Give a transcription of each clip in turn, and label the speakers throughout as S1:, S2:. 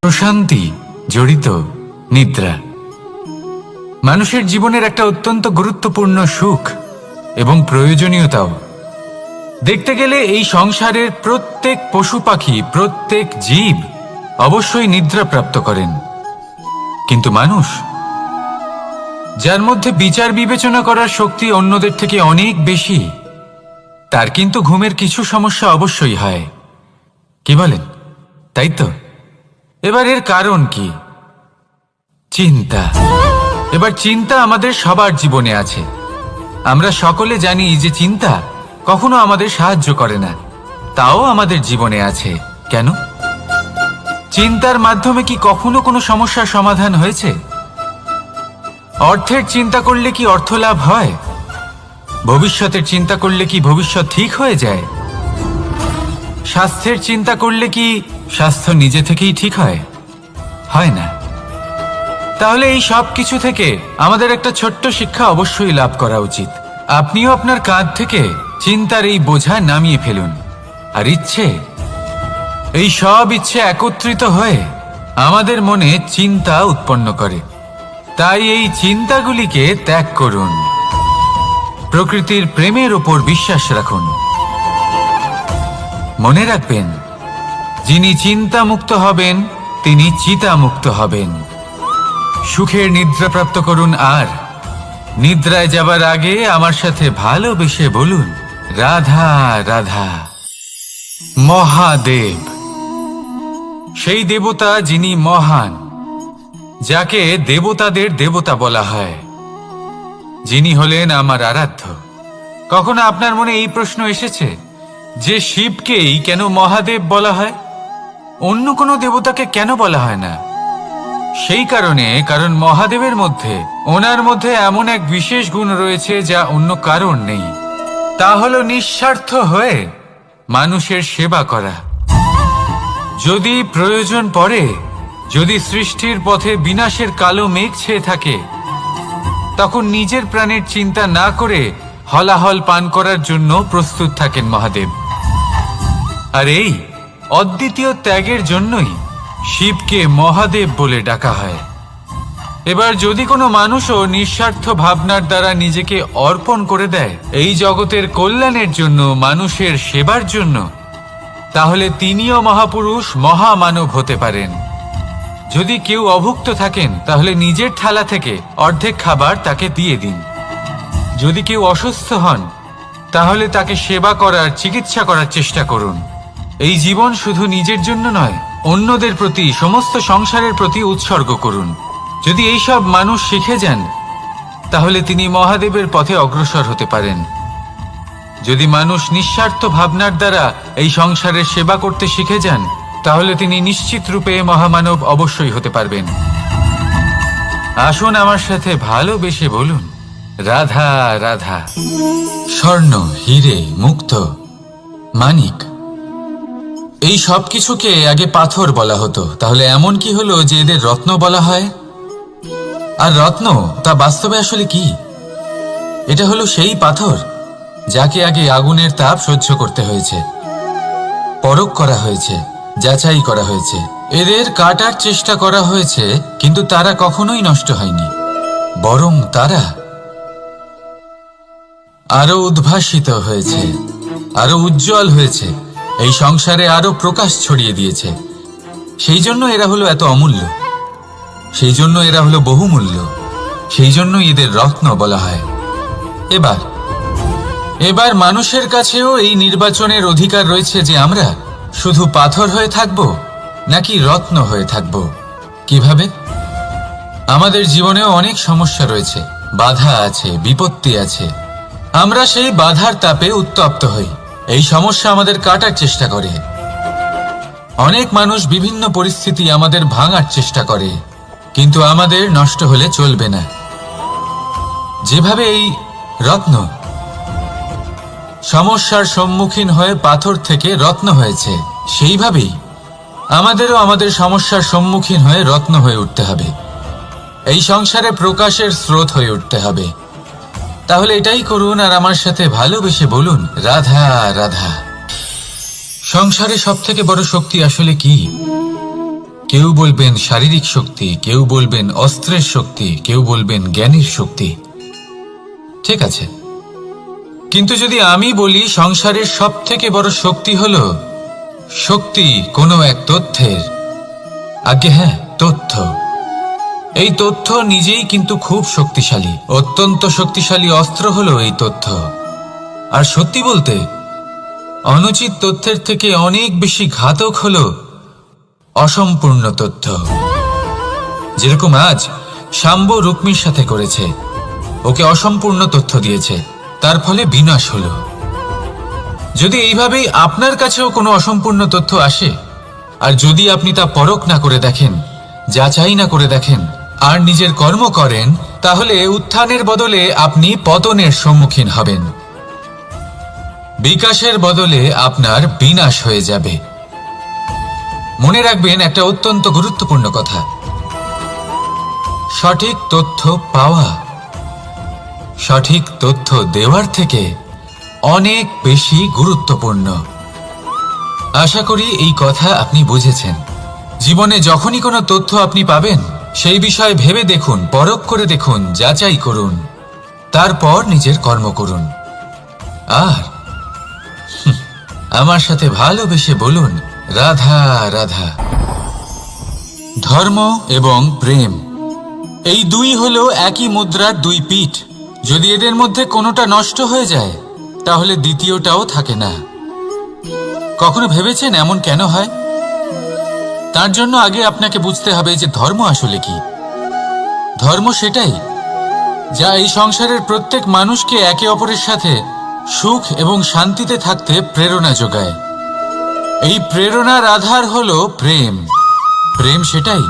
S1: প্রশান্তি জড়িত নিদ্রা মানুষের জীবনের একটা অত্যন্ত গুরুত্বপূর্ণ সুখ এবং প্রয়োজনীয়তাও। দেখতে গেলে এই সংসারের প্রত্যেক পশু পাখি, প্রত্যেক জীব অবশ্যই নিদ্রা প্রাপ্ত করেন, কিন্তু মানুষ, যার মধ্যে বিচার বিবেচনা করার শক্তি অন্যদের থেকে অনেক বেশি, তার কিন্তু ঘুমের কিছু সমস্যা অবশ্যই হয়। কি বলেন, তাই তো? এবার এর কারণ কি? চিন্তা। এবার চিন্তা আমাদের সবার জীবনে আছে। আমরা সকলে জানি যে চিন্তা কখনো আমাদের সাহায্য করে না, তাও আমাদের জীবনে আছে। কেন? চিন্তার মাধ্যমে কি কখনো কোনো সমস্যার সমাধান হয়েছে? অর্থের চিন্তা করলে কি অর্থ লাভ হয়? ভবিষ্যতের চিন্তা করলে কি ভবিষ্যৎ ঠিক হয়ে যায়? স্বাস্থ্যের চিন্তা করলে কি স্বাস্থ্য নিজে থেকেই ঠিক হয়? হয় না। তাহলে এই সব কিছু থেকে আমাদের একটা ছোট্ট শিক্ষা অবশ্যই লাভ করা উচিত। আপনিও আপনার কাঁধ থেকে চিন্তার এই বোঝা নামিয়ে ফেলুন, আর এই সব ইচ্ছে একত্রিত হয়ে আমাদের মনে চিন্তা উৎপন্ন করে। তাই এই চিন্তাগুলিকে ত্যাগ করুন, প্রকৃতির প্রেমের ওপর বিশ্বাস রাখুন। মনে রাখবেন, যিনি চিন্তামুক্ত হবেন তিনি চিতামুক্ত হবেন। সুখের নিদ্রা প্রাপ্ত করুন, আর নিদ্রায় যাবার আগে আমার সাথে ভালোবেসে বলুন, রাধা রাধা। মহাদেব, সেই দেবতা যিনি মহান, যাকে দেবতাদের দেবতা বলা হয়, যিনি হলেন আমার আরাধ্য। কখনো আপনার মনে এই প্রশ্ন এসেছে যে শিবকেই কেন মহাদেব বলা হয়, অন্য কোনো দেবতাকে কেন বলা হয় না? সেই কারণ মহাদেবের মধ্যে, ওনার মধ্যে এমন এক বিশেষ গুণ রয়েছে যা অন্য কারণ নেই। তা হলো নিঃস্বার্থ হয়ে মানুষের সেবা করা। যদি প্রয়োজন পড়ে, যদি সৃষ্টির পথে বিনাশের কালো মেঘ ছেয়ে থাকে, তখন নিজের প্রাণের চিন্তা না করে হলাহল পান করার জন্য প্রস্তুত থাকেন মহাদেব। আর এই অদ্বিতীয় ত্যাগের জন্যই শিবকে মহাদেব বলে ডাকা হয়। এবার যদি কোনো মানুষও নিঃস্বার্থ ভাবনার দ্বারা নিজেকে অর্পণ করে দেয় এই জগতের কল্যাণের জন্য, মানুষের সেবার জন্য, তাহলে তিনিও মহাপুরুষ, মহামানব হতে পারেন। যদি কেউ অভুক্ত থাকেন, তাহলে নিজের থালা থেকে অর্ধেক খাবার তাকে দিয়ে দিন। যদি কেউ অসুস্থ হন, তাহলে তাকে সেবা করার, চিকিৎসা করার চেষ্টা করুন। এই জীবন শুধু নিজের জন্য নয়, অন্যদের প্রতি, সমস্ত সংসারের প্রতি উৎসর্গ করুন। যদি এইসব মানুষ শিখে যান, তাহলে তিনি মহাদেবের পথে অগ্রসর হতে পারেন। যদি মানুষ নিঃস্বার্থ ভাবনার দ্বারা এই সংসারের সেবা করতে শিখে যান, তাহলে তিনি নিশ্চিত রূপে মহামানব অবশ্যই হতে পারবেন। আসুন আমার সাথে ভালোবেসে বলুন, রাধা রাধা। স্বর্ণ, হিরে, মুক্ত, মানিক, এই সব কিছুকে আগে পাথর বলা হতো। তাহলে এমন কি হলো যে এদের রত্ন বলা হয়? আর রত্ন তা বাস্তবে আসলে কি? এটা হলো সেই পাথর যাকে আগে আগুনের তাপ সহ্য করতে হয়েছে, পরখ করা হয়েছে, যাচাই করা হয়েছে, এদের কাটার চেষ্টা করা হয়েছে, কিন্তু তারা কখনোই নষ্ট হয়নি, বরং তারা আরো উদ্ভাসিত হয়েছে, আরো উজ্জ্বল হয়েছে, এই সংসারে আরো প্রকাশ ছড়িয়ে দিয়েছে। সেই জন্য এরা হলো এত অমূল্য, সেই জন্য এরা হলো বহুমূল্য, সেই জন্য এদের রত্ন বলা হয়। এবার মানুষের কাছেও এই নির্বাচনের অধিকার রয়েছে যে আমরা শুধু পাথর হয়ে থাকব নাকি রত্ন হয়ে থাকব। কিভাবে? আমাদের জীবনেও অনেক সমস্যা রয়েছে, বাধা আছে, বিপত্তি আছে। আমরা সেই বাধার তাপে উত্তপ্ত হই, এই সমস্যা আমাদের কাটার চেষ্টা করে। অনেক মানুষ বিভিন্ন পরিস্থিতি আমাদের ভাঙার চেষ্টা করে, কিন্তু আমাদের নষ্ট হলে চলবে না। যেভাবে এই রত্ন সমস্যার সম্মুখীন হয়ে পাথর থেকে রত্ন হয়েছে, সেইভাবেই আমাদেরও আমাদের সমস্যার সম্মুখীন হয়ে রত্ন হয়ে উঠতে হবে। এই সংসারে প্রকাশের স্রোত হয়ে উঠতে হবে। তাহলে এটাই করুন আর আমার সাথে ভালোবেসে বলুন, রাধা রাধা। সংসারে সব থেকে বড় শক্তি আসলে কি? কেউ বলবেন শারীরিক শক্তি, কেউ বলবেন অস্ত্রের শক্তি, কেউ বলবেন জ্ঞানের শক্তি। ঠিক আছে, কিন্তু যদি আমি বলি সংসারের সব থেকে বড় শক্তি হলো শক্তি কোনো এক তথ্যের, আজ্ঞে হ্যাঁ, তথ্য। এই তথ্য নিজেই কিন্তু খুব শক্তিশালী, অত্যন্ত শক্তিশালী অস্ত্র হলো এই তথ্য। আর সত্যি বলতে অনুচিত তথ্যের থেকে অনেক বেশি ঘাতক হলো অসম্পূর্ণ তথ্য। যেরকম আজ শাম্ব রুক্মির সাথে করেছে, ওকে অসম্পূর্ণ তথ্য দিয়েছে, তার ফলে বিনাশ হলো। যদি এইভাবেই আপনার কাছেও কোনো অসম্পূর্ণ তথ্য আসে, আর যদি আপনি তা পরখ না করে দেখেন, যাচাই না করে দেখেন, আর নিজের কর্ম করেন, তাহলে উত্থানের বদলে আপনি পতনের সম্মুখীন হবেন। বিকাশের বদলে আপনার বিনাশ হয়ে যাবে। মনে রাখবেন একটা অত্যন্ত গুরুত্বপূর্ণ কথা, সঠিক তথ্য পাওয়া সঠিক তথ্য দেওয়ার থেকে অনেক বেশি গুরুত্বপূর্ণ। আশা করি এই কথা আপনি বুঝেছেন। জীবনে যখনই কোনো তথ্য আপনি পাবেন, সেই বিষয়ে ভেবে দেখুন, পরখ করে দেখুন, যাচাই করুন, তারপর নিজের কর্ম করুন। আর আমার সাথে ভালোবেসে বলুন, রাধা রাধা। ধর্ম এবং প্রেম, এই দুই হলো একই মুদ্রার দুই পিঠ। যদি এদের মধ্যে কোনোটা নষ্ট হয়ে যায়, তাহলে দ্বিতীয়টাও থাকে না। কখনো ভেবেছেন এমন কেন হয়? তার জন্য আগে আপনাকে বুঝতে হবে যে ধর্ম আসলে কি। ধর্ম সেটাই যা এই সংসারের প্রত্যেক মানুষকে একে অপরের সাথে সুখ এবং শান্তিতে থাকতে প্রেরণা যোগায়। এই প্রেরণার আধার হলো প্রেম। প্রেম সেটাই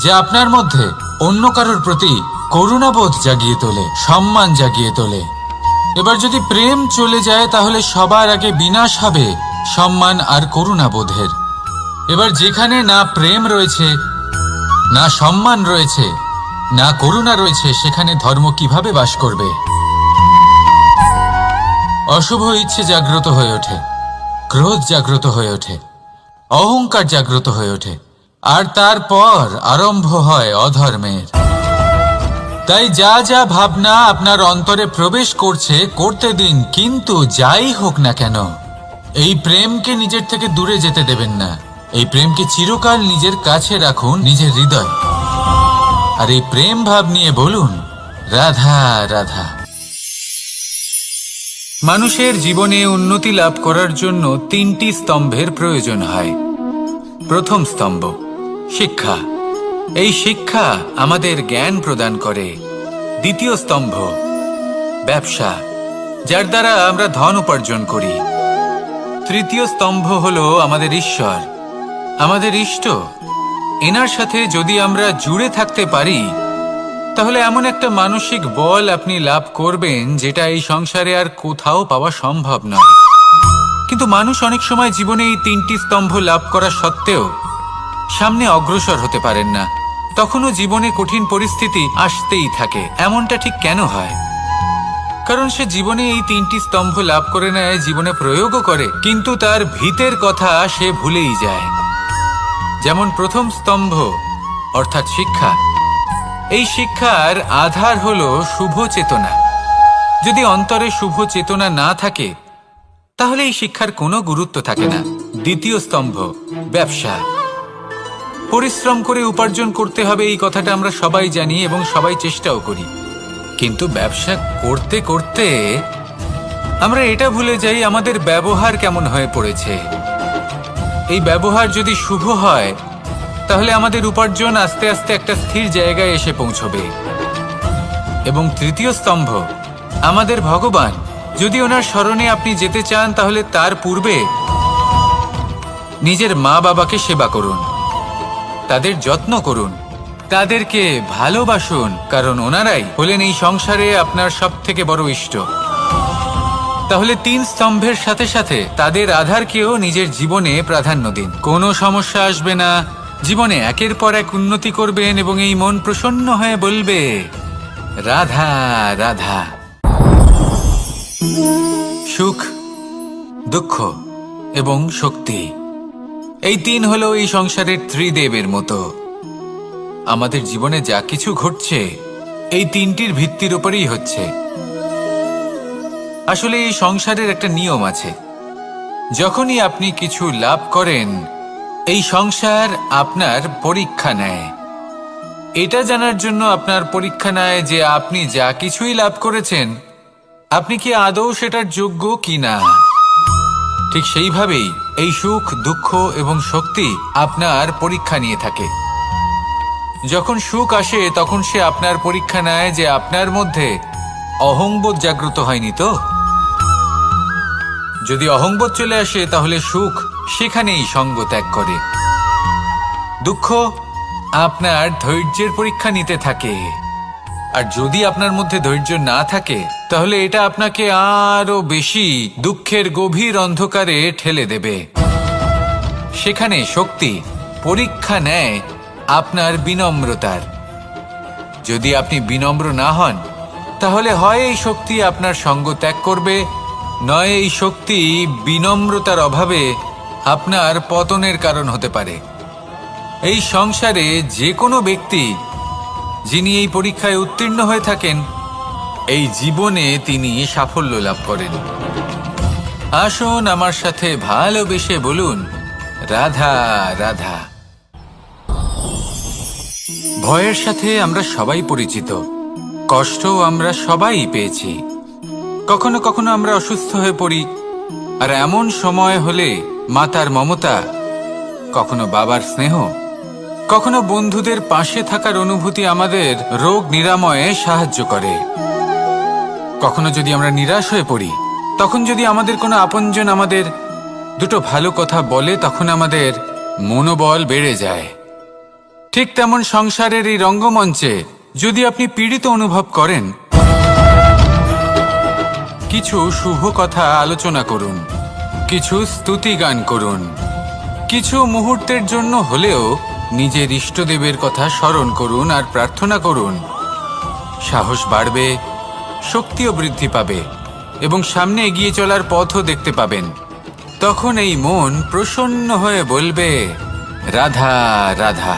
S1: যা আপনার মধ্যে অন্য কারোর প্রতি করুণাবোধ জাগিয়ে তোলে, সম্মান জাগিয়ে তোলে। এবার যদি প্রেম চলে যায়, তাহলে সবার আগে বিনাশ হবে সম্মান আর করুণাবোধের। এবার যেখানে না প্রেম রয়েছে, না সম্মান রয়েছে, না করুণা রয়েছে, সেখানে ধর্ম কিভাবে বাস করবে? অশুভ ইচ্ছে জাগ্রত হয়ে ওঠে, ক্রোধ জাগ্রত হয়ে ওঠে, অহংকার জাগ্রত হয়ে ওঠে, আর তারপর আরম্ভ হয় অধর্মের। তাই যা যা ভাবনা আপনার অন্তরে প্রবেশ করছে, করতে দিন, কিন্তু যাই হোক না কেন, এই প্রেমকে নিজের থেকে দূরে যেতে দেবেন না। এই প্রেমকে চিরকাল নিজের কাছে রাখুন, নিজের হৃদয়। আর এই প্রেম ভাব নিয়ে বলুন, রাধা রাধা। মানুষের জীবনে উন্নতি লাভ করার জন্য তিনটি স্তম্ভের প্রয়োজন হয়। প্রথম স্তম্ভ শিক্ষা। এই শিক্ষা আমাদের জ্ঞান প্রদান করে। দ্বিতীয় স্তম্ভ ব্যবসা, যার দ্বারা আমরা ধন উপার্জন করি। তৃতীয় স্তম্ভ হলো আমাদের ঈশ্বর, আমাদের ইষ্ট। এনার সাথে যদি আমরা জুড়ে থাকতে পারি, তাহলে এমন একটা মানসিক বল আপনি লাভ করবেন যেটা এই সংসারে আর কোথাও পাওয়া সম্ভব নয়। কিন্তু মানুষ অনেক সময় জীবনে এই তিনটি স্তম্ভ লাভ করা সত্ত্বেও সামনে অগ্রসর হতে পারেন না। তখনও জীবনে কঠিন পরিস্থিতি আসতেই থাকে। এমনটা ঠিক কেন হয়? কারণ সে জীবনে এই তিনটি স্তম্ভ লাভ করে নেয়, জীবনে প্রয়োগও করে, কিন্তু তার ভিতের কথা সে ভুলেই যায়। যেমন প্রথম স্তম্ভ অর্থাৎ শিক্ষা। এই শিক্ষার আধার হলো শুভ চেতনা। যদি অন্তরে শুভ চেতনা না থাকে, তাহলে এই শিক্ষার কোনো গুরুত্ব থাকে না। দ্বিতীয় স্তম্ভ ব্যবসা। পরিশ্রম করে উপার্জন করতে হবে, এই কথাটা আমরা সবাই জানি এবং সবাই চেষ্টাও করি। কিন্তু ব্যবসা করতে করতে আমরা এটা ভুলে যাই আমাদের ব্যবহার কেমন হয়ে পড়েছে। এই ব্যবহার যদি শুভ হয়, তাহলে আমাদের উপার্জন আস্তে আস্তে একটা স্থির জায়গায় এসে পৌঁছবে। এবং তৃতীয় স্তম্ভ আমাদের ভগবান। যদি ওনার শরণে আপনি যেতে চান, তাহলে তার পূর্বে নিজের মা বাবাকে সেবা করুন, তাদের যত্ন করুন, তাদেরকে ভালোবাসুন, কারণ ওনারাই হলেন এই সংসারে আপনার সব থেকে বড় ইষ্ট। তাহলে তিন স্তম্ভের সাথে সাথে তাদের আধারকেও নিজের জীবনে প্রাধান্য দিন। কোনো সমস্যা আসবে না, জীবনে একের পর এক উন্নতি করবেন এবং এই মন প্রসন্ন হয়ে বলবে, রাধা রাধা। সুখ, দুঃখ এবং শক্তি, এই তিন হলো এই সংসারের ত্রিদেবের মতো। আমাদের জীবনে যা কিছু ঘটছে এই তিনটির ভিত্তির উপরেই হচ্ছে। আসলে এই সংসারের একটা নিয়ম আছে, যখনই আপনি কিছু লাভ করেন এই সংসার আপনার পরীক্ষা নেয়। এটা জানার জন্য আপনার পরীক্ষা নেয় যে আপনি যা কিছুই লাভ করেছেন আপনি কি আদৌ সেটার যোগ্য কিনা। ঠিক সেইভাবেই এই সুখ, দুঃখ এবং শক্তি আপনার পরীক্ষা নিয়ে থাকে। যখন সুখ আসে তখন সে আপনার পরীক্ষা নেয় যে আপনার মধ্যে অহংবোধ জাগ্রত হয়নি তো। যদি অহংবোধ চলে আসে তাহলে সুখ সেখানেই সঙ্গ ত্যাগ করে। দুঃখ আপনার ধৈর্যের পরীক্ষা নিতে থাকে, আর যদি আপনার মধ্যে ধৈর্য না থাকে তাহলে এটা আপনাকে আরো বেশি দুঃখের গভীর অন্ধকারে ঠেলে দেবে। সেখানে শক্তি পরীক্ষা নেয় আপনার বিনম্রতার। যদি আপনি বিনম্র না হন তাহলে হয় এই শক্তি আপনার সঙ্গ ত্যাগ করবে, নয় এই শক্তি বিনম্রতার অভাবে আপনার পতনের কারণ হতে পারে। এই সংসারে যে কোনো ব্যক্তি যিনি এই পরীক্ষায় উত্তীর্ণ হয়ে থাকেন এই জীবনে তিনি সাফল্য লাভ করেন। আসুন আমার সাথে ভালোবেসে বলুন, রাধা রাধা। ভয়ের সাথে আমরা সবাই পরিচিত, কষ্টও আমরা সবাই পেয়েছি। কখনো কখনো আমরা অসুস্থ হয়ে পড়ি, আর এমন সময় হলে মাতার মমতা, কখনো বাবার স্নেহ, কখনো বন্ধুদের পাশে থাকার অনুভূতি আমাদের রোগ নিরাময়ে সাহায্য করে। কখনো যদি আমরা নিরাশ হয়ে পড়ি, তখন যদি আমাদের কোনো আপনজন আমাদের দুটো ভালো কথা বলে তখন আমাদের মনোবল বেড়ে যায়। ঠিক তেমন সংসারের এই রঙ্গমঞ্চে যদি আপনি পীড়িত অনুভব করেন, কিছু শুভ কথা আলোচনা করুন, কিছু স্তুতি গান করুন, কিছু মুহূর্তের জন্য হলেও নিজের ইষ্টদেবের কথা স্মরণ করুন আর প্রার্থনা করুন। সাহস বাড়বে, শক্তিও বৃদ্ধি পাবে এবং সামনে এগিয়ে চলার পথও দেখতে পাবেন। তখন এই মন প্রসন্ন হয়ে বলবে, রাধা রাধা।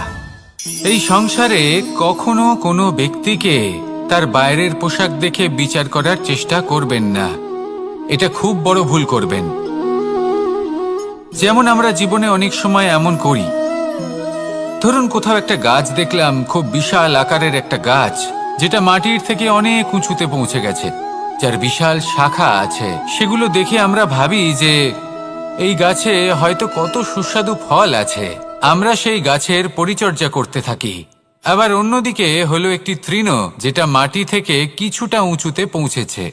S1: এই সংসারে কখনো কোনো ব্যক্তিকে তার বাইরের পোশাক দেখে বিচার করার চেষ্টা করবেন না, এটা খুব বড় ভুল করবেন। যেমন আমরা জীবনে অনেক সময় এমন করি, ধরুন কোথাও একটা গাছ দেখলাম, খুব বিশাল আকারের একটা গাছ যেটা মাটির থেকে অনেক উঁচুতে পৌঁছে গেছে, যার বিশাল শাখা আছে। সেগুলো দেখে আমরা ভাবি যে এই গাছে হয়তো কত সুস্বাদু ফল আছে, আমরা সেই গাছের পরিচর্যা করতে থাকি। আবার অন্যদিকে হলো একটি তৃণ যেটা মাটি থেকে কিছুটা উঁচুতে পৌঁছেছে,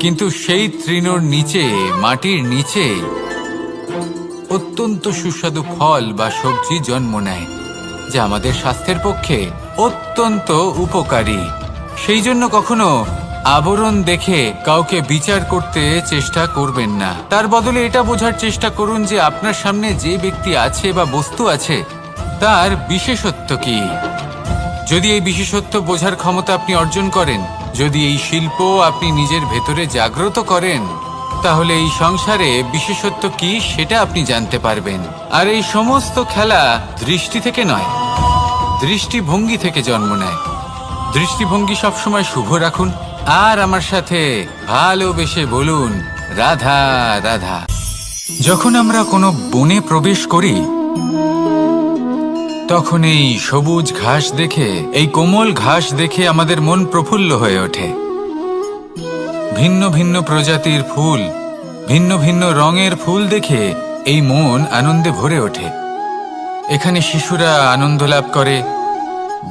S1: কিন্তু সেই তৃণর নিচে, মাটির নিচে অত্যন্ত সুস্বাদু ফল বা সবজি জন্ম নেয়, যা আমাদের স্বাস্থ্যের পক্ষে অত্যন্ত উপকারী। সেই জন্য কখনো আবরণ দেখে কাউকে বিচার করতে চেষ্টা করবেন না। তার বদলে এটা বোঝার চেষ্টা করুন যে আপনার সামনে যে ব্যক্তি আছে বা বস্তু আছে তার বিশেষত্ব কি। যদি এই বিশেষত্ব বোঝার ক্ষমতা আপনি অর্জন করেন, যদি এই শিল্প আপনি নিজের ভেতরে জাগ্রত করেন, তাহলে এই সংসারে বিশেষত্ব কি সেটা আপনি জানতে পারবেন। আর এই সমস্ত খেলা দৃষ্টি থেকে নয়, দৃষ্টিভঙ্গি থেকে জন্ম নেয়। দৃষ্টিভঙ্গি সবসময় শুভ রাখুন আর আমার সাথে ভালোবেসে বলুন, রাধা রাধা। যখন আমরা কোনো বনে প্রবেশ করি তখন এই সবুজ ঘাস দেখে, এই কোমল ঘাস দেখে আমাদের মন প্রফুল্ল হয়ে ওঠে। ভিন্ন ভিন্ন প্রজাতির ফুল, ভিন্ন ভিন্ন রঙের ফুল দেখে এই মন আনন্দে ভরে ওঠে। এখানে শিশুরা আনন্দ লাভ করে,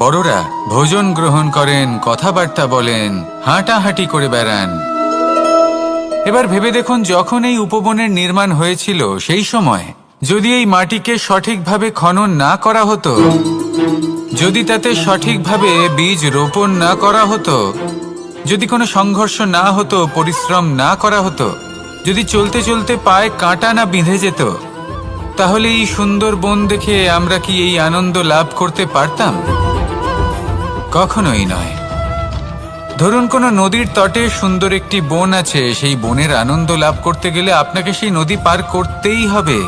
S1: বড়রা ভোজন গ্রহণ করেন, কথাবার্তা বলেন, হাঁটাহাঁটি করে বেড়ান। এবার ভেবে দেখুন, যখন এই উপবনের নির্মাণ হয়েছিল সেই সময় যদি এই মাটিকে সঠিকভাবে খনন না করা হতো, যদি তাতে সঠিকভাবে বীজ রোপণ না করা হতো, যদি কোনো সংঘর্ষ না হতো, পরিশ্রম না করা হতো, যদি চলতে চলতে পায়ে কাঁটা না বিঁধে যেত, তাহলে এই সুন্দর বন দেখে আমরা কি এই আনন্দ লাভ করতে পারতাম? কখনোই নয়। ধরুন কোনো নদীর তটে সুন্দর একটি বন আছে, সেই বনের আনন্দ লাভ করতে গেলে আপনাকে সেই নদী পার করতেই হবে।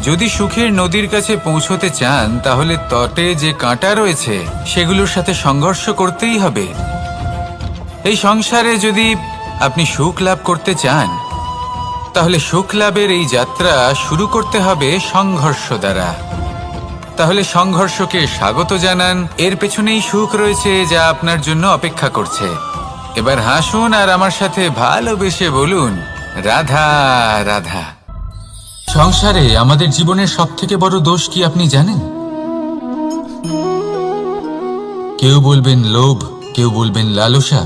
S1: যদি সুখের নদীর কাছে পৌঁছতে চান তাহলে তটে যে কাঁটা রয়েছে সেগুলোর সাথে সংঘর্ষ করতেই হবে। এই সংসারে যদি আপনি সুখ লাভ করতে চান তাহলে সুখ লাভের এই যাত্রা শুরু করতে হবে সংঘর্ষ দ্বারা। তাহলে সংঘর্ষকে স্বাগত জানান, এর পেছনেই সুখ রয়েছে যা আপনার জন্য অপেক্ষা করছে। এবার হাসুন আর আমার সাথে ভালোবেসে বলুন, রাধা রাধা। সংসারে আমাদের জীবনের সবথেকে বড় দোষ কি আপনি জানেন? কেউ বলবেন লোভ, কেউ বলবেন লালসা,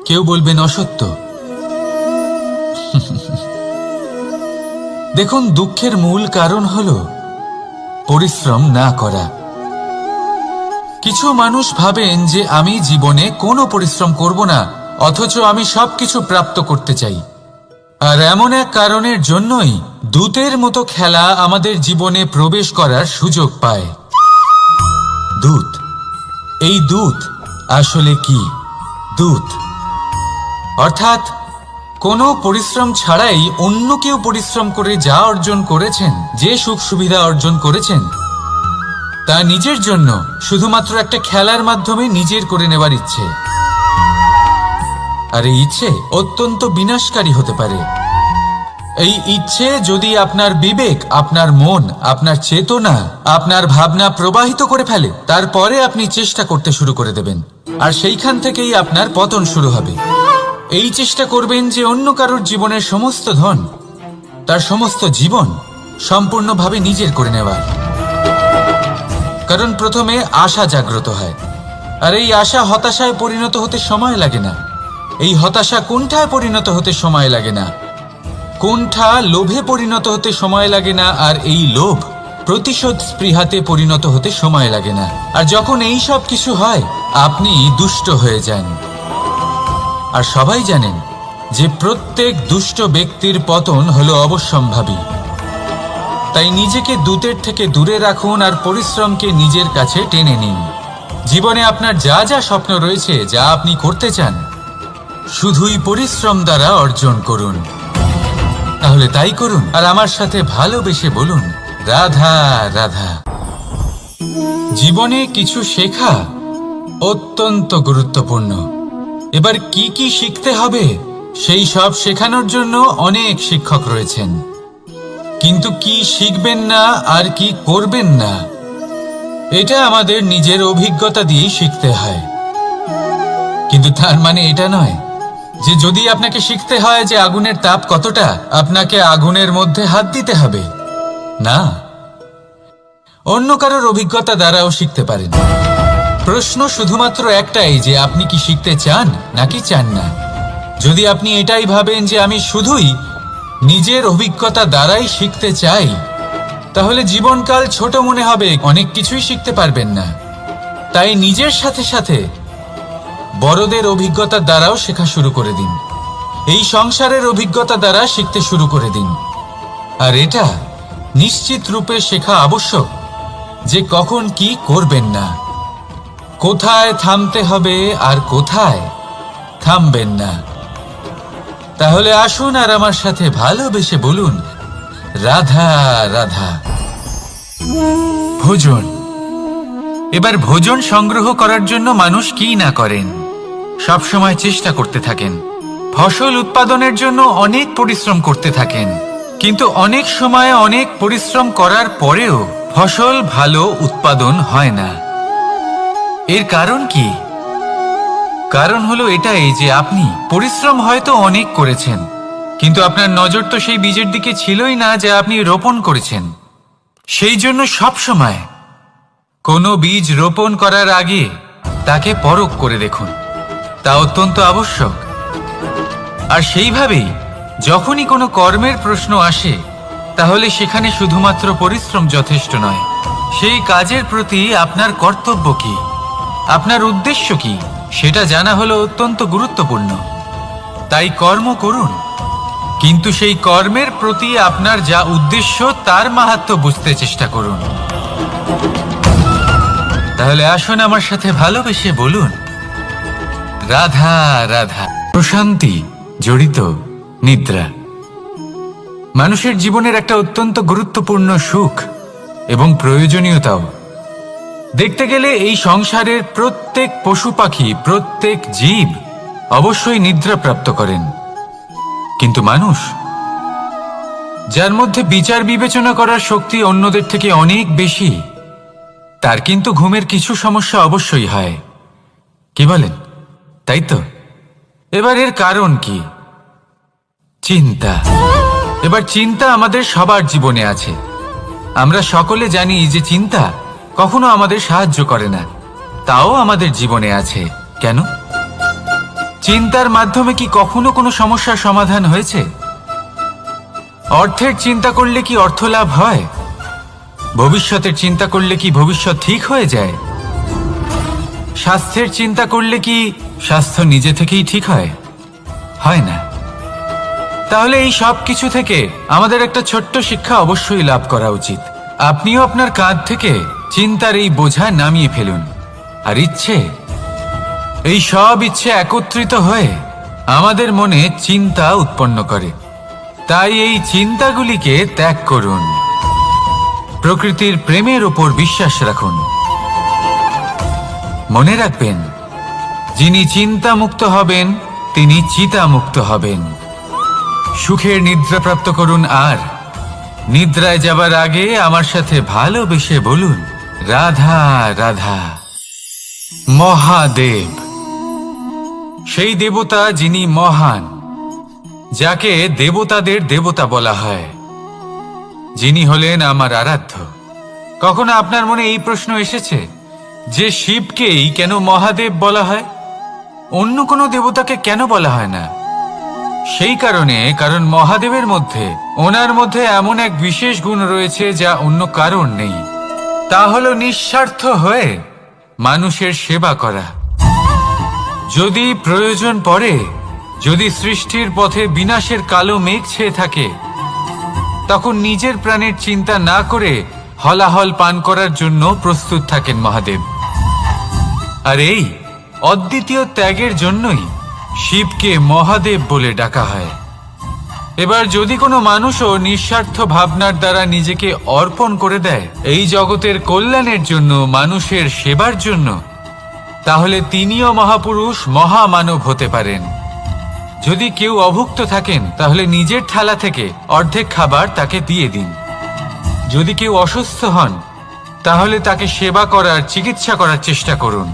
S1: কেউ বলবেন অসত্য। দেখুন, দুঃখের মূল কারণ হলো পরিশ্রম না করা। কিছু মানুষ ভাবেন যে আমি জীবনে কোনো পরিশ্রম করব না, অথচ আমি সবকিছু প্রাপ্ত করতে চাই। আর এমন এক কারণের জন্যই দূতের মতো খেলা আমাদের জীবনে প্রবেশ করার সুযোগ পায়। দূত, এই দূত আসলে কি? দূত অর্থাৎ কোনো পরিশ্রম ছাড়াই অন্য কেউ পরিশ্রম করে যা অর্জন করেছেন, যে সুখ সুবিধা অর্জন করেছেন, তা নিজের জন্য শুধুমাত্র একটা খেলার মাধ্যমে নিজের করে নেবার ইচ্ছে। আর এই ইচ্ছে অত্যন্ত বিনাশকারী হতে পারে। এই ইচ্ছে যদি আপনার বিবেক, আপনার মন, আপনার চেতনা, আপনার ভাবনা প্রবাহিত করে ফেলে, তারপরে আপনি চেষ্টা করতে শুরু করে দেবেন, আর সেইখান থেকেই আপনার পতন শুরু হবে। এই চেষ্টা করবেন যে অন্য কারোর জীবনের সমস্ত ধন, তার সমস্ত জীবন সম্পূর্ণভাবে নিজের করে নেওয়ার। কারণ প্রথমে আশা জাগ্রত হয়, আর এই আশা হতাশায় পরিণত হতে সময় লাগে না। এই হতাশা কুণ্ঠায় পরিণত হতে সময় লাগে না, কুণ্ঠা লোভে পরিণত হতে সময় লাগে না, আর এই লোভ প্রতিশোধ স্পৃহাতে পরিণত হতে সময় লাগে না। আর যখন এই সব কিছু হয়, আপনি দুষ্ট হয়ে যান। আর সবাই জানেন যে প্রত্যেক দুষ্ট ব্যক্তির পতন হলো অবশ্যম্ভাবী। তাই নিজেকে দূতের থেকে দূরে রাখুন আর পরিশ্রমকে নিজের কাছে টেনে নিন। জীবনে আপনার যা যা স্বপ্ন রয়েছে, যা আপনি করতে চান, শুধুই পরিশ্রম দ্বারা অর্জন করুন। তাহলে তাই করুন আর আমার সাথে ভালোবেসে বলুন, রাধা রাধা। জীবনে কিছু শেখা অত্যন্ত গুরুত্বপূর্ণ। এবার কি কি শিখতে হবে সেই সব শেখানোর জন্য অনেক শিক্ষক রয়েছেন, কিন্তু কি শিখবেন না আর কি করবেন না, এটা আমাদের নিজের অভিজ্ঞতা দিয়েই শিখতে হয়। কিন্তু তার মানে এটা নয় যে যদি আপনাকে শিখতে হয় যে আগুনের তাপ কতটা, আপনাকে আগুনের মধ্যে হাত দিতে হবে। না, অন্য কারোর অভিজ্ঞতা দ্বারাও শিখতে পারেন। প্রশ্ন শুধুমাত্র একটাই যে আপনি কি শিখতে চান নাকি চান না। যদি আপনি এটাই ভাবেন যে আমি শুধুই নিজের অভিজ্ঞতা দ্বারাই শিখতে চাই, তাহলে জীবনকাল ছোট মনে হবে, অনেক কিছুই শিখতে পারবেন না। তাই নিজের সাথে সাথে বড়দের অভিজ্ঞতা দ্বারাও শেখা শুরু করে দিন। এই সংসারের অভিজ্ঞতা দ্বারা শিখতে শুরু করে দিন। আর এটা নিশ্চিত রূপে শেখা আবশ্যক যে কখন কি করবেন না, কোথায় থামতে হবে আর কোথায় থামবেন না। তাহলে আসুন আর আমার সাথে ভালোবেসে বলুন, রাধা রাধা। ভোজন। এবার ভোজন সংগ্রহ করার জন্য মানুষ কি না করেন, সব সময় চেষ্টা করতে থাকেন। ফসল উৎপাদনের জন্য অনেক পরিশ্রম করতে থাকেন, কিন্তু অনেক সময় অনেক পরিশ্রম করার পরেও ফসল ভালো উৎপাদন হয় না। এর কারণ কি? কারণ হলো এটাই যে আপনি পরিশ্রম হয়তো অনেক করেছেন, কিন্তু আপনার নজর তো সেই বীজের দিকে ছিলই না যা আপনি রোপণ করেছেন। সেই জন্য সব সময় কোনো বীজ রোপণ করার আগে তাকে পরখ করে দেখুন, তা অত্যন্ত আবশ্যক। আর সেইভাবেই যখনই কোনো কর্মের প্রশ্ন আসে, তাহলে সেখানে শুধুমাত্র পরিশ্রম যথেষ্ট নয়। সেই কাজের প্রতি আপনার কর্তব্য কি, আপনার উদ্দেশ্য কি, সেটা জানা হলো অত্যন্ত গুরুত্বপূর্ণ। তাই কর্ম করুন, কিন্তু সেই কর্মের প্রতি আপনার যা উদ্দেশ্য তার মাহাত্ম্য বুঝতে চেষ্টা করুন। তাহলে আসুন আমার সাথে ভালোবেসে বলুন, রাধা রাধা। প্রশান্তি জড়িত নিদ্রা মানুষের জীবনের একটা অত্যন্ত গুরুত্বপূর্ণ সুখ এবং প্রয়োজনীয়তাও। দেখতে গেলে এই সংসারের প্রত্যেক পশু পাখি, প্রত্যেক জীব অবশ্যই নিদ্রা প্রাপ্ত করেন, কিন্তু মানুষ, যার মধ্যে বিচার বিবেচনা করার শক্তি অন্যদের থেকে অনেক বেশি, তার কিন্তু ঘুমের কিছু সমস্যা অবশ্যই হয়। কি বলেন, তাই তো? এবার এর কারণ কি? চিন্তা। এবার চিন্তা আমাদের সবার জীবনে আছে। আমরা সকলে জানি যে চিন্তা কখনো আমাদের সাহায্য করে না, তাও আমাদের জীবনে আছে। কেন? চিন্তার মাধ্যমে কি কখনো কোনো সমস্যার সমাধান হয়েছে? অর্থের চিন্তা করলে কি অর্থ লাভ হয়? ভবিষ্যতের চিন্তা করলে কি ভবিষ্যৎ ঠিক হয়ে যায়? স্বাস্থ্যের চিন্তা করলে কি স্বাস্থ্য নিজে থেকেই ঠিক হয়? হয় না। তাহলে এই সব কিছু থেকে আমাদের একটা ছোট্ট শিক্ষা অবশ্যই লাভ করা উচিত। আপনিও আপনার কাঁধ থেকে চিন্তার এই বোঝা নামিয়ে ফেলুন। আর এই সব ইচ্ছে একত্রিত হয়ে আমাদের মনে চিন্তা উৎপন্ন করে। তাই এই চিন্তাগুলিকে ত্যাগ করুন। প্রকৃতির প্রেমের উপর বিশ্বাস রাখুন। মনে রাখবেন, যিনি চিন্তা মুক্ত হবেন তিনি চিতা মুক্ত হবেন। সুখের নিদ্রা প্রাপ্ত করুন, আর নিদ্রায় যাবার আগে আমার সাথে ভালোবেসে বলুন, রাধা রাধা। মহাদেব সেই দেবতা যিনি মহান, যাকে দেবতাদের দেবতা বলা হয়, যিনি হলেন আমার আরাধ্য। কখনো আপনার মনে এই প্রশ্ন এসেছে যে শিবকেই কেন মহাদেব বলা হয়, অন্য কোনো দেবতাকে কেন বলা হয় না? সেই কারণ মহাদেবের মধ্যে, ওনার মধ্যে এমন এক বিশেষ গুণ রয়েছে যা অন্য কারণ নেই। তা হলো নিঃস্বার্থ হয়ে মানুষের সেবা করা। যদি প্রয়োজন পড়ে, যদি সৃষ্টির পথে বিনাশের কালো মেঘ ছেয়ে থাকে, তখন নিজের প্রাণের চিন্তা না করে হলাহল পান করার জন্য প্রস্তুত থাকেন মহাদেব। আর এই অদ্বিতীয় ত্যাগের জন্যই শিবকে মহাদেব বলে ডাকা হয়। এবার যদি কোনো মানুষও নিঃস্বার্থ ভাবনার দ্বারা নিজেকে অর্পণ করে দেয় এই জগতের কল্যাণের জন্য, মানুষের সেবার জন্য, তাহলে তিনিও মহাপুরুষ, মহামানব হতে পারেন। যদি কেউ অভুক্ত থাকেন, তাহলে নিজের থালা থেকে অর্ধেক খাবার তাকে দিয়ে দিন। যদি কেউ অসুস্থ হন, তাহলে তাকে সেবা করার, চিকিৎসা করার চেষ্টা করুন।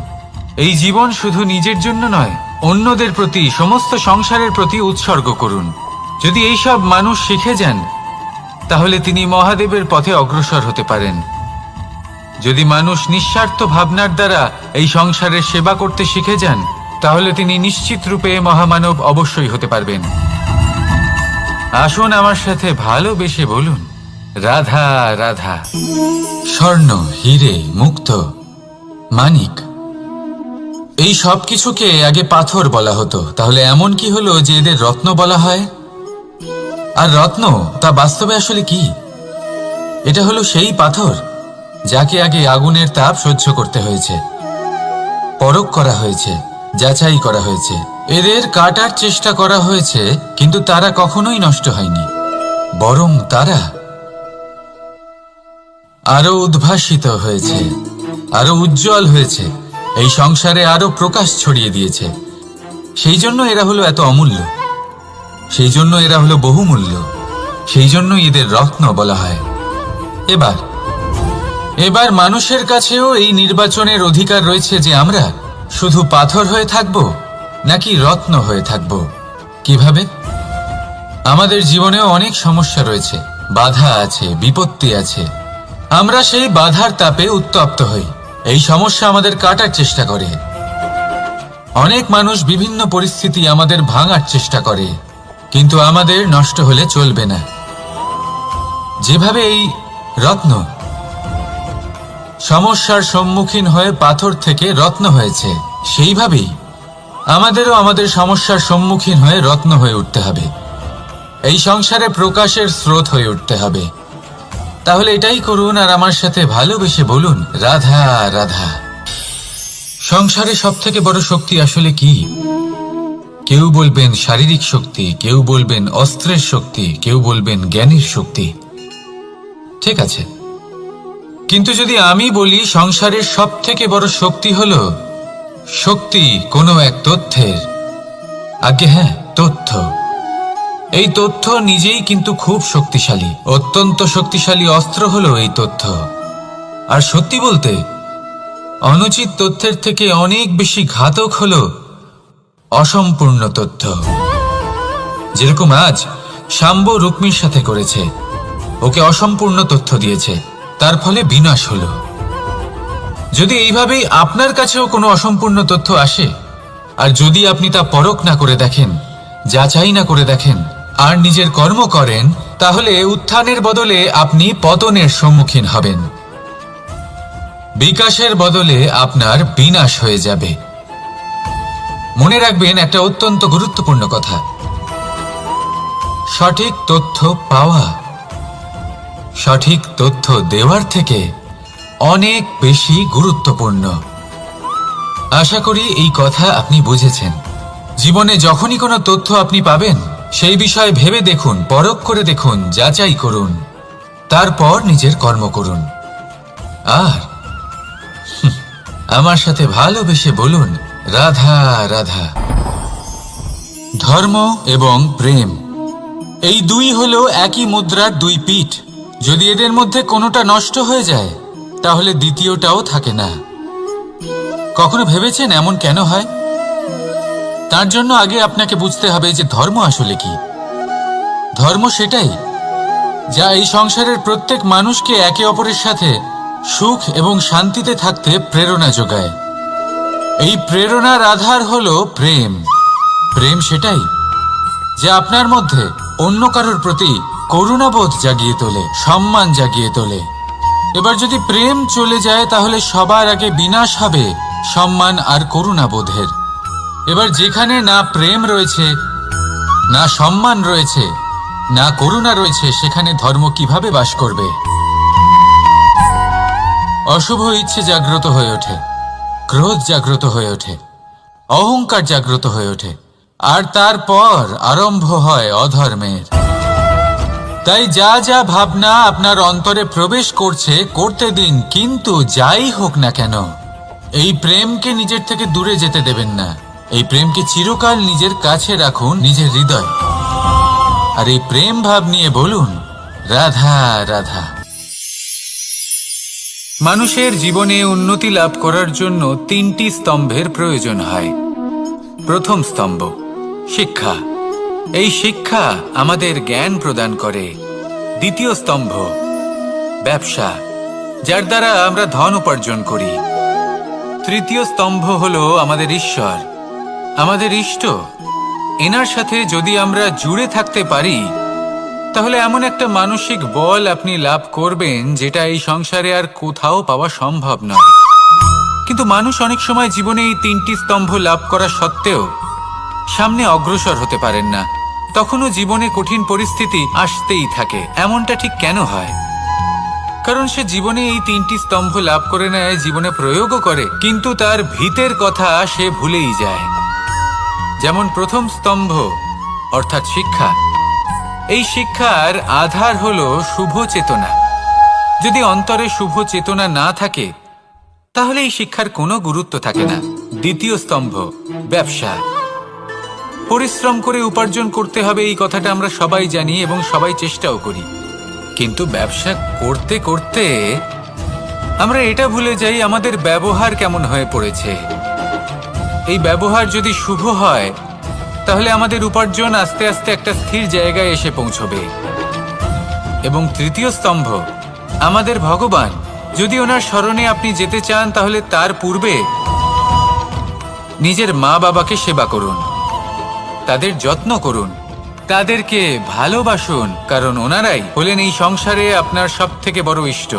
S1: এই জীবন শুধু নিজের জন্য নয়, অন্যদের প্রতি, সমস্ত সংসারের প্রতি উৎসর্গ করুন। যদি এইসব মানুষ শিখে যান, তাহলে তিনি মহাদেবের পথে অগ্রসর হতে পারেন। যদি মানুষ নিঃস্বার্থ ভাবনার দ্বারা এই সংসারের সেবা করতে শিখে যান, তাহলে তিনি নিশ্চিত রূপে মহামানব অবশ্যই হতে পারবেন। আসুন আমার সাথে ভালোবেসে বলুন, রাধা রাধা। স্বর্ণ, হিরে, মুক্ত, মানিক, এই সব কিছুকে আগে পাথর বলা হতো। তাহলে এমন কি হলো যে এদের রত্ন বলা হয়? আর রত্ন তা বাস্তবে আসলে কি? এটা হলো সেই পাথর যাকে আগে আগুনের তাপ সহ্য করতে হয়েছে, পরখ করা হয়েছে, যাচাই করা হয়েছে, এদের কাটার চেষ্টা করা হয়েছে, কিন্তু তারা কখনোই নষ্ট হয়নি, বরং তারা আরো উদ্ভাসিত হয়েছে, আরো উজ্জ্বল হয়েছে, এই সংসারে আরো প্রকাশ ছড়িয়ে দিয়েছে। সেই জন্য এরা হলো এত অমূল্য, সেই জন্য এরা হলো বহুমূল্য, সেই জন্য এদের রত্ন বলা হয়। এবার মানুষের কাছেও এই নির্বাচনের অধিকার রয়েছে যে আমরা শুধু পাথর হয়ে থাকব নাকি রত্ন হয়ে থাকব। কিভাবে? আমাদের জীবনেও অনেক সমস্যা রয়েছে, বাধা আছে, বিপত্তি আছে। আমরা সেই বাধার তাপে উত্তপ্ত হই, এই সমস্যা আমাদের কাটার চেষ্টা করে। অনেক মানুষ বিভিন্ন পরিস্থিতি আমাদের ভাঙার চেষ্টা করে, কিন্তু আমাদের নষ্ট হলে চলবে না। যেভাবে এই রত্ন সমস্যার সম্মুখীন হয়ে পাথর থেকে রত্ন হয়েছে, সেইভাবেই আমাদেরও আমাদের সমস্যার সম্মুখীন হয়ে রত্ন হয়ে উঠতে হবে, এই সংসারে প্রকাশের স্রোত হয়ে উঠতে হবে। তাহলে এটাই করুন আর আমার সাথে ভালোবেসে বলুন, রাধা রাধা। সংসারে সব থেকে বড় শক্তি আসলে কি? কেউ বলবেন শারীরিক শক্তি, কেউ বলবেন অস্ত্রের শক্তি, কেউ বলবেন জ্ঞানের শক্তি। ঠিক আছে, কিন্তু যদি আমি বলি সংসারের সব থেকে বড় শক্তি হলো শক্তি কোনো এক তথ্যের, আগে হ্যাঁ, তথ্য। এই তথ্য নিজেই কিন্তু খুব শক্তিশালী, অত্যন্ত শক্তিশালী অস্ত্র হলো এই তথ্য। আর সত্যি বলতে অনুচিত তথ্যের থেকে অনেক বেশি ঘাতক হলো অসম্পূর্ণ তথ্য। যেরকম আজ শাম্ব রুক্মির সাথে করেছে, ওকে অসম্পূর্ণ তথ্য দিয়েছে, তার ফলে বিনাশ হলো। যদি এইভাবেই আপনার কাছেও কোনো অসম্পূর্ণ তথ্য আসে, আর যদি আপনি তা পরখ না করে দেখেন, যাচাই না করে দেখেন, আর নিজের কর্ম করেন, তাহলে উত্থানের বদলে আপনি পতনের সম্মুখীন হবেন। বিকাশের বদলে আপনার বিনাশ হয়ে যাবে। মনে রাখবেন একটা অত্যন্ত গুরুত্বপূর্ণ কথা, সঠিক তথ্য পাওয়া সঠিক তথ্য দেওয়ার থেকে অনেক বেশি গুরুত্বপূর্ণ। আশা করি এই কথা আপনি বুঝেছেন। জীবনে যখনই কোনো তথ্য আপনি পাবেন, সেই বিষয়ে ভেবে দেখুন, পরখ করে দেখুন, যাচাই করুন, তারপর নিজের কর্ম করুন। আর আমার সাথে ভালোবেসে বলুন, রাধা রাধা। ধর্ম এবং প্রেম, এই দুই হলো একই মুদ্রার দুই পিঠ। যদি এদের মধ্যে কোনোটা নষ্ট হয়ে যায়, তাহলে দ্বিতীয়টাও থাকে না। কখনো ভেবেছেন এমন কেন হয়? তার জন্য আগে আপনাকে বুঝতে হবে যে ধর্ম আসলে কি। ধর্ম সেটাই যা এই সংসারের প্রত্যেক মানুষকে একে অপরের সাথে সুখ এবং শান্তিতে থাকতে প্রেরণা যোগায়। এই প্রেরণার আধার হলো প্রেম। প্রেম সেটাই যা আপনার মধ্যে অন্য কারোর প্রতি করুণাবোধ জাগিয়ে তোলে, সম্মান জাগিয়ে তোলে। এবার যদি প্রেম চলে যায়, তাহলে সবার আগে বিনাশ হবে সম্মান আর করুণাবোধের। এবার যেখানে না প্রেম রয়েছে, না সম্মান রয়েছে, না করুণা রয়েছে, সেখানে ধর্ম কিভাবে বাস করবে? অশুভ ইচ্ছে জাগ্রত হয়ে ওঠে, ক্রোধ জাগ্রত হয়ে ওঠে, অহংকার জাগ্রত হয়ে ওঠে, আর তারপর আরম্ভ হয় অধর্মের। তাই যা যা ভাবনা আপনার অন্তরে প্রবেশ করছে, করতে দিন, কিন্তু যাই হোক না কেন, এই প্রেমকে নিজের থেকে দূরে যেতে দেবেন না। এই প্রেমকে চিরকাল নিজের কাছে রাখুন, নিজের হৃদয়। আর এই প্রেম ভাব নিয়ে বলুন, রাধা রাধা। মানুষের জীবনে উন্নতি লাভ করার জন্য তিনটি স্তম্ভের প্রয়োজন হয়। প্রথম স্তম্ভ শিক্ষা। এই শিক্ষা আমাদের জ্ঞান প্রদান করে। দ্বিতীয় স্তম্ভ ব্যবসা, যার দ্বারা আমরা ধন উপার্জন করি। তৃতীয় স্তম্ভ হলো আমাদের ঈশ্বর, আমাদের ইষ্ট। এনার সাথে যদি আমরা জুড়ে থাকতে পারি, তাহলে এমন একটা মানসিক বল আপনি লাভ করবেন যেটা এই সংসারে আর কোথাও পাওয়া সম্ভব নয়। কিন্তু মানুষ অনেক সময় জীবনে এই তিনটি স্তম্ভ লাভ করা সত্ত্বেও সামনে অগ্রসর হতে পারেন না। তখনও জীবনে কঠিন পরিস্থিতি আসতেই থাকে। এমনটা ঠিক কেন হয়? কারণ সে জীবনে এই তিনটি স্তম্ভ লাভ করে নেয়, জীবনে প্রয়োগও করে, কিন্তু তার ভিতের কথা সে ভুলেই যায়। যেমন প্রথম স্তম্ভ অর্থাৎ শিক্ষা। এই শিক্ষার আধার হলো শুভ চেতনা। যদি অন্তরে শুভ চেতনা না থাকে, তাহলে এই শিক্ষার কোনো গুরুত্ব থাকে না। দ্বিতীয় স্তম্ভ ব্যবসা। পরিশ্রম করে উপার্জন করতে হবে, এই কথাটা আমরা সবাই জানি এবং সবাই চেষ্টাও করি। কিন্তু ব্যবসা করতে করতে আমরা এটা ভুলে যাই আমাদের ব্যবহার কেমন হয়ে পড়েছে। এই ব্যবহার যদি শুভ হয়, তাহলে আমাদের উপার্জন আস্তে আস্তে একটা স্থির জায়গায় এসে পৌঁছবে। এবং তৃতীয় স্তম্ভ আমাদের ভগবান। যদি ওনার স্মরণে আপনি যেতে চান, তাহলে তার পূর্বে নিজের মা বাবাকে সেবা করুন, তাদের যত্ন করুন, তাদেরকে ভালোবাসুন, কারণ ওনারাই হলেন এই সংসারে আপনার সব থেকে বড় ইষ্ট।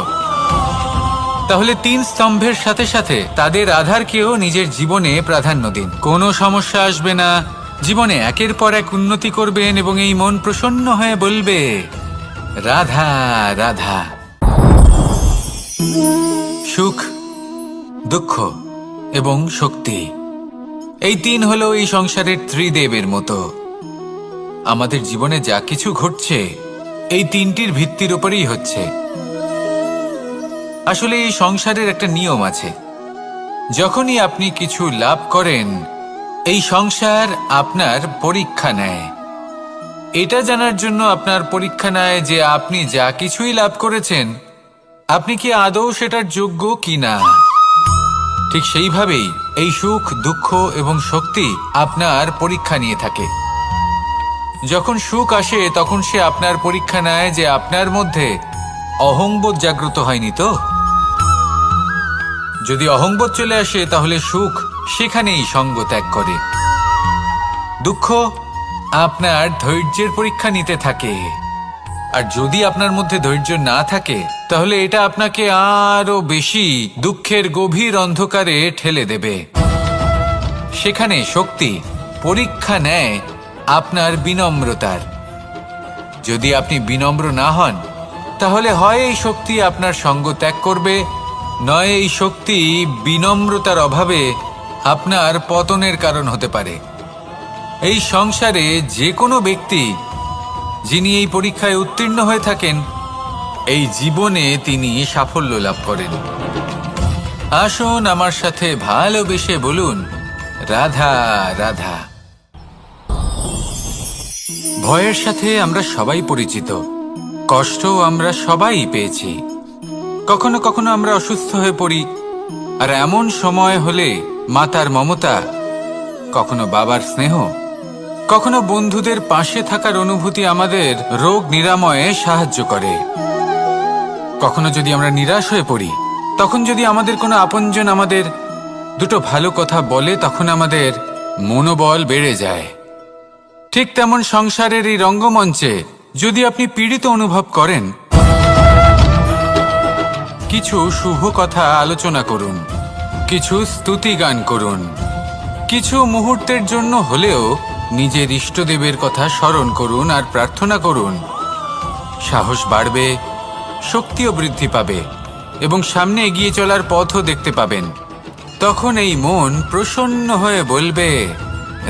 S1: তাহলে তিন স্তম্ভের সাথে সাথে তাদের আধারকেও নিজের জীবনে প্রাধান্য দিন। কোনো সমস্যা আসবে না, জীবনে একের পর এক উন্নতি করবেন এবং এই মন প্রসন্ন হয়ে বলবে, রাধা রাধা। সুখ, দুঃখ এবং শক্তি। এই তিন হলো এই সংসারের ত্রিদেবের মতো। আমাদের জীবনে যা কিছু ঘটছে এই তিনটির ভিত্তির উপরেই হচ্ছে। আসলে এই সংসারের একটা নিয়ম আছে, যখনই আপনি কিছু লাভ করেন এই সংসার আপনার পরীক্ষা নেয়। এটা জানার জন্য আপনার পরীক্ষা নেয় যে আপনি যা কিছুই লাভ করেছেন আপনি কি আদৌ সেটার যোগ্য কিনা। ঠিক সেইভাবেই এই সুখ, দুঃখ এবং শক্তি আপনার পরীক্ষা নিয়ে থাকে। যখন সুখ আসে তখন সে আপনার পরীক্ষা নেয় যে আপনার মধ্যে অহংবোধ জাগ্রত হয়নি তো। যদি অহংবোধ চলে আসে তাহলে সুখ সেখানেই সঙ্গ ত্যাগ করে। দুঃখ আপনার ধৈর্যের পরীক্ষা নিতে থাকে, আর যদি আপনার মধ্যে ধৈর্য না থাকে তাহলে এটা আপনাকে আরো বেশি দুঃখের গভীর অন্ধকারে ঠেলে দেবে। সেখানে শক্তি পরীক্ষা নেয় আপনার বিনম্রতার। যদি আপনি বিনম্র না হন তাহলে হয় এই শক্তি আপনার সঙ্গ ত্যাগ করবে, নয় এই শক্তি বিনম্রতার অভাবে আপনার পতনের কারণ হতে পারে। এই সংসারে যে কোনো ব্যক্তি যিনি এই পরীক্ষায় উত্তীর্ণ হয়ে থাকেন এই জীবনে তিনি সাফল্য লাভ করেন। আসুন আমার সাথে ভালোবেসে বলুন, রাধা রাধা। ভয়ের সাথে আমরা সবাই পরিচিত, কষ্ট আমরা সবাই পেয়েছি। কখনো কখনো আমরা অসুস্থ হয়ে পড়ি, আর এমন সময় হলে মাতার মমতা, কখনো বাবার স্নেহ, কখনো বন্ধুদের পাশে থাকার অনুভূতি আমাদের রোগ নিরাময়ে সাহায্য করে। কখনো যদি আমরা নিরাশ হয়ে পড়ি, তখন যদি আমাদের কোনো আপনজন আমাদের দুটো ভালো কথা বলে তখন আমাদের মনোবল বেড়ে যায়। ঠিক তেমন সংসারের এই রঙ্গমঞ্চে যদি আপনি পীড়িত অনুভব করেন, কিছু শুভ কথা আলোচনা করুন, কিছু স্তুতি গান করুন, কিছু মুহূর্তের জন্য হলেও নিজের ইষ্টদেবের কথা স্মরণ করুন আর প্রার্থনা করুন। সাহস বাড়বে, শক্তিও বৃদ্ধি পাবে এবং সামনে এগিয়ে চলার পথও দেখতে পাবেন। তখন এই মন প্রসন্ন হয়ে বলবে,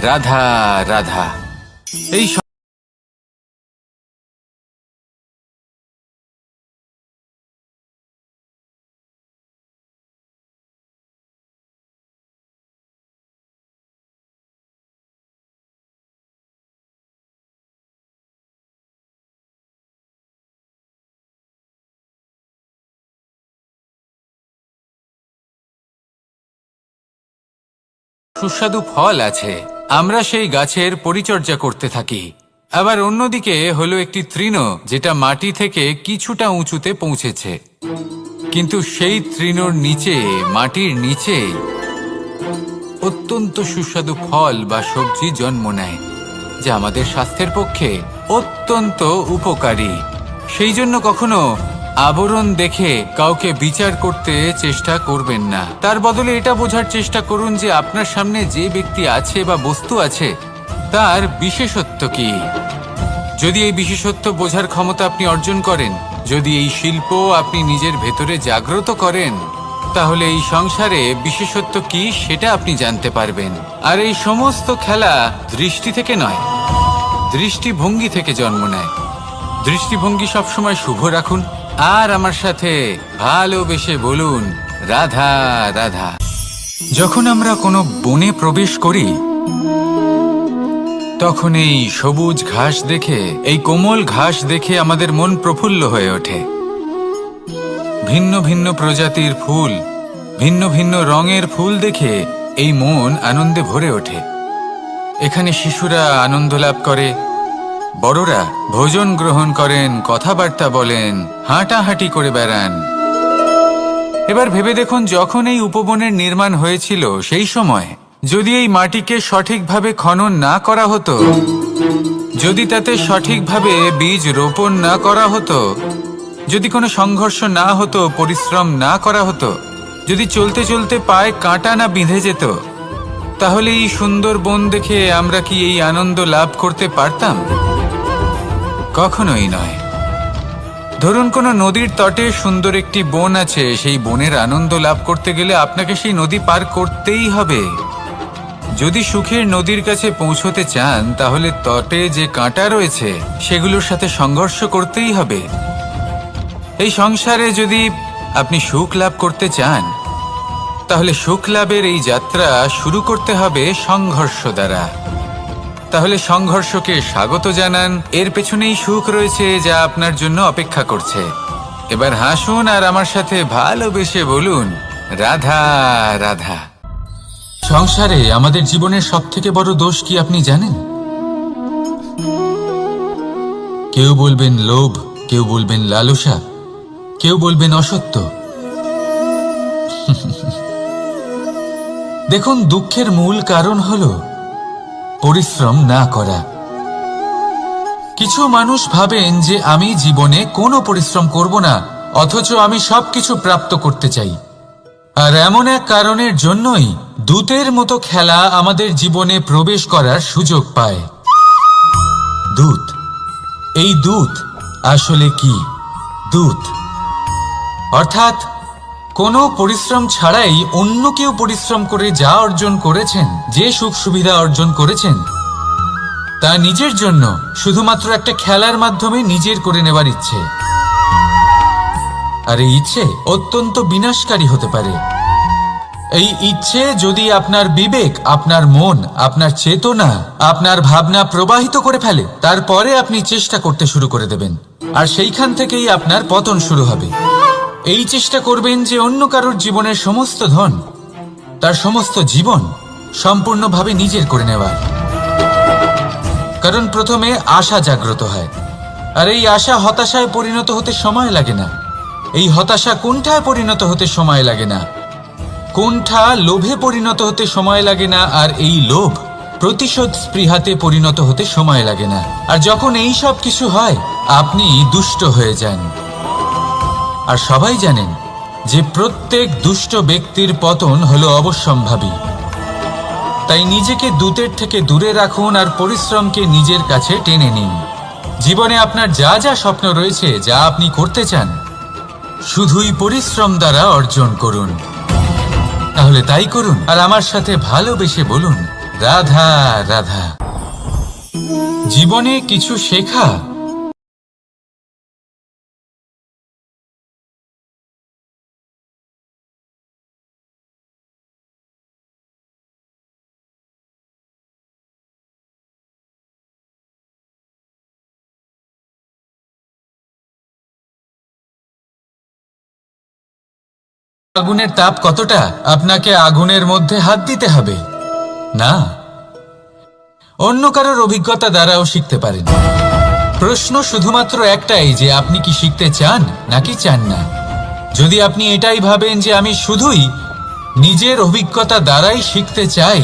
S1: রাধা রাধা। এই সুস্বাদু ফল আছে, আমরা সেই গাছের পরিচর্যা করতে থাকি। আবার অন্যদিকে হলো একটি তৃণ যেটা মাটি থেকে কিছুটা উঁচুতে পৌঁছেছে, কিন্তু সেই তৃণর নিচে, মাটির নিচে অত্যন্ত সুস্বাদু ফল বা সবজি জন্ম নেয়, যা আমাদের স্বাস্থ্যের পক্ষে অত্যন্ত উপকারী। সেই জন্য কখনো আবরণ দেখে কাউকে বিচার করতে চেষ্টা করবেন না। তার বদলে এটা বোঝার চেষ্টা করুন যে আপনার সামনে যে ব্যক্তি আছে বা বস্তু আছে তার বিশেষত্ব কি। যদি এই বিশেষত্ব বোঝার ক্ষমতা আপনি অর্জন করেন, যদি এই শিল্প আপনি নিজের ভেতরে জাগ্রত করেন, তাহলে এই সংসারে বিশেষত্ব কি সেটা আপনি জানতে পারবেন। আর এই সমস্ত খেলা দৃষ্টি থেকে নয়, দৃষ্টিভঙ্গি থেকে জন্ম নেয়। দৃষ্টিভঙ্গি সবসময় শুভ রাখুন আর আমার সাথে ভালোবেসে বলুন, রাধা রাধা। যখন আমরা কোনো বনে প্রবেশ করি তখন এই সবুজ ঘাস দেখে, এই কোমল ঘাস দেখে আমাদের মন প্রফুল্ল হয়ে ওঠে। ভিন্ন ভিন্ন প্রজাতির ফুল, ভিন্ন ভিন্ন রঙের ফুল দেখে এই মন আনন্দে ভরে ওঠে। এখানে শিশুরা আনন্দ লাভ করে, বড়রা ভোজন গ্রহণ করেন, কথাবার্তা বলেন, হাঁটাহাঁটি করে বেড়ান। এবার ভেবে দেখুন, যখন এই উপবনের নির্মাণ হয়েছিল সেই সময় যদি এই মাটিকে সঠিকভাবে খনন না করা হতো, যদি তাতে সঠিকভাবে বীজ রোপণ না করা হতো, যদি কোনো সংঘর্ষ না হতো, পরিশ্রম না করা হতো, যদি চলতে চলতে পায়ে কাঁটা না বিঁধে যেত, তাহলে এই সুন্দর বন দেখে আমরা কি এই আনন্দ লাভ করতে পারতাম? কখনোই নয়। ধরুন কোনো নদীর তটে সুন্দর একটি বন আছে, সেই বনের আনন্দ লাভ করতে গেলে আপনাকে সেই নদী পার করতেই হবে। যদি সুখের নদীর কাছে পৌঁছতে চান তাহলে তটে যে কাঁটা রয়েছে সেগুলোর সাথে সংঘর্ষ করতেই হবে। এই সংসারে যদি আপনি সুখ লাভ করতে চান তাহলে সুখ লাভের এই যাত্রা শুরু করতে হবে সংঘর্ষ দ্বারা। তাহলে সংঘর্ষকে স্বাগত জানান, এর পেছনেই সুখ রয়েছে যা আপনার জন্য অপেক্ষা করছে। এবার হাসুন আর আমার সাথে ভালোবেসে বলুন, রাধা রাধা। সংসারে আমাদের জীবনের সবথেকে বড় দোষ কি আপনি জানেন? কেউ বলবেন লোভ, কেউ বলবেন লালসা, কেউ বলবেন অসত্য। দেখুন, দুঃখের মূল কারণ হলো পরিশ্রম না করা। কিছু মানুষ ভাবেন যে আমি জীবনে কোনো পরিশ্রম করব না, অথচ আমি সবকিছু প্রাপ্ত করতে চাই। আর এমন এক কারণের জন্যই দূতের মতো খেলা আমাদের জীবনে প্রবেশ করার সুযোগ পায়। দূত, এই দূত আসলে কি? দূত অর্থাৎ কোনো পরিশ্রম ছাড়াই অন্য কেউ পরিশ্রম করে যা অর্জন করেছেন, যে সুখ সুবিধা অর্জন করেছেন, তা নিজের জন্য শুধুমাত্র একটা খেলার মাধ্যমে নিজের করে নেবার ইচ্ছে। আর এই ইচ্ছে অত্যন্ত বিনাশকারী হতে পারে। এই ইচ্ছে যদি আপনার বিবেক, আপনার মন, আপনার চেতনা, আপনার ভাবনা প্রবাহিত করে ফেলে, তারপরে আপনি চেষ্টা করতে শুরু করে দেবেন, আর সেইখান থেকেই আপনার পতন শুরু হবে। এই চেষ্টা করবেন যে অন্য কারোর জীবনের সমস্ত ধন, তার সমস্ত জীবন সম্পূর্ণভাবে নিজের করে নেওয়ার। কারণ প্রথমে আশা জাগ্রত হয়, আর এই আশা হতাশায় পরিণত হতে সময় লাগে না। এই হতাশা কুণ্ঠায় পরিণত হতে সময় লাগে না, কুণ্ঠা লোভে পরিণত হতে সময় লাগে না, আর এই লোভ প্রতিশোধ স্পৃহাতে পরিণত হতে সময় লাগে না। আর যখন এই সব কিছু হয়, আপনি দুষ্ট হয়ে যান। আর সবাই জানেন যে প্রত্যেক দুষ্ট ব্যক্তির পতন হলো অবশ্যম্ভাবী। তাই নিজেকে দূতের থেকে দূরে রাখুন আর পরিশ্রমকে নিজের কাছে টেনে নিন। জীবনে আপনার যা যা স্বপ্ন রয়েছে, যা আপনি করতে চান, শুধুই পরিশ্রম দ্বারা অর্জন করুন। তাহলে তাই করুন আর আমার সাথে ভালোবেসে বলুন, রাধা রাধা। জীবনে কিছু শেখা আগুনের তাপ কতটা, আপনাকে আগুনের মধ্যে হাত দিতে হবে না, অন্য কারোর অভিজ্ঞতা দ্বারাও শিখতে পারেন। প্রশ্ন শুধুমাত্র একটাই যে আপনি কি শিখতে চান নাকি চান না। যদি আপনি এটাই ভাবেন যে আমি শুধুই নিজের অভিজ্ঞতা দ্বারাই শিখতে চাই,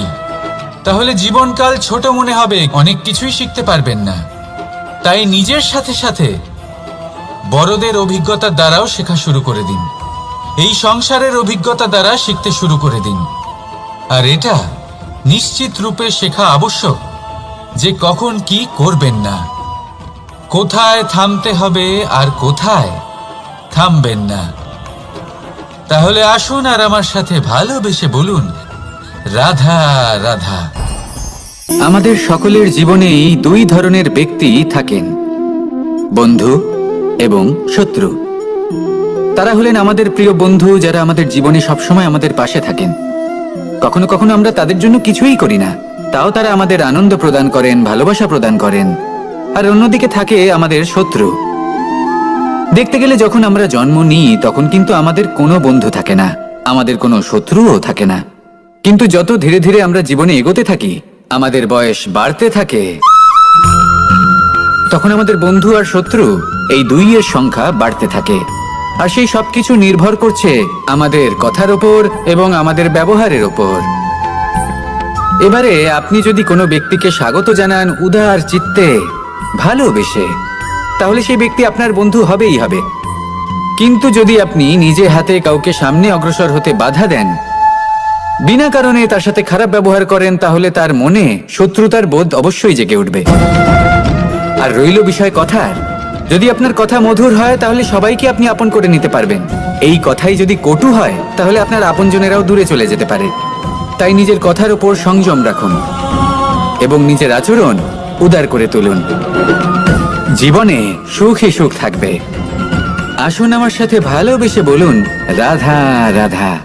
S1: তাহলে জীবনকাল ছোট মনে হবে, অনেক কিছুই শিখতে পারবেন না। তাই নিজের সাথে সাথে বড়দের অভিজ্ঞতা দ্বারাও শেখা শুরু করে দিন। এই সংসারের অভিজ্ঞতা দ্বারা শিখতে শুরু করে দিন। আর এটা নিশ্চিত রূপে শেখা আবশ্যক যে কখন কি করবেন না, কোথায় থামতে হবে আর কোথায় থামবেন না। তাহলে আসুন আর আমার সাথে ভালোবেসে বলুন, রাধা রাধা।
S2: আমাদের সকলের জীবনেই দুই ধরনের ব্যক্তি থাকেন, বন্ধু এবং শত্রু। তারা হলেন আমাদের প্রিয় বন্ধু, যারা আমাদের জীবনে সবসময় আমাদের পাশে থাকেন। কখনো কখনো আমরা তাদের জন্য কিছুই করি না, তাও তারা আমাদের আনন্দ প্রদান করেন, ভালোবাসা প্রদান করেন। আর অন্যদিকে থাকে আমাদের শত্রু। দেখতে গেলে যখন আমরা জন্ম নিই তখন কিন্তু আমাদের কোনো বন্ধু থাকে না, আমাদের কোনো শত্রুও থাকে না। কিন্তু যত ধীরে ধীরে আমরা জীবনে এগোতে থাকি, আমাদের বয়স বাড়তে থাকে, তখন আমাদের বন্ধু আর শত্রু এই দুইয়ের সংখ্যা বাড়তে থাকে। আর সেই সবকিছু নির্ভর করছে আমাদের কথার ওপর এবং আমাদের ব্যবহারের ওপর। এবারে আপনি যদি কোনো ব্যক্তিকে স্বাগত জানান উদার চিত্তে, ভালোবেসে, তাহলে সেই ব্যক্তি আপনার বন্ধু হবেই হবে। কিন্তু যদি আপনি নিজে হাতে কাউকে সামনে অগ্রসর হতে বাধা দেন, বিনা কারণে তার সাথে খারাপ ব্যবহার করেন, তাহলে তার মনে শত্রুতার বোধ অবশ্যই জেগে উঠবে। আর রইল বিষয় কথার, যদি আপনার কথা মধুর হয় তাহলে সবাইকে আপনি আপন করে নিতে পারবেন। এই কথাই যদি কটু হয় তাহলে আপনার আপনজনেরাও দূরে চলে যেতে পারে। তাই নিজের কথার উপর সংযম রাখুন এবং নিজের আচরণ উদার করে তুলুন। জীবনে সুখই সুখ থাকবে। আসুন আমার সাথে ভালোবেসে বলুন, রাধা রাধা।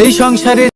S2: এই সংসারে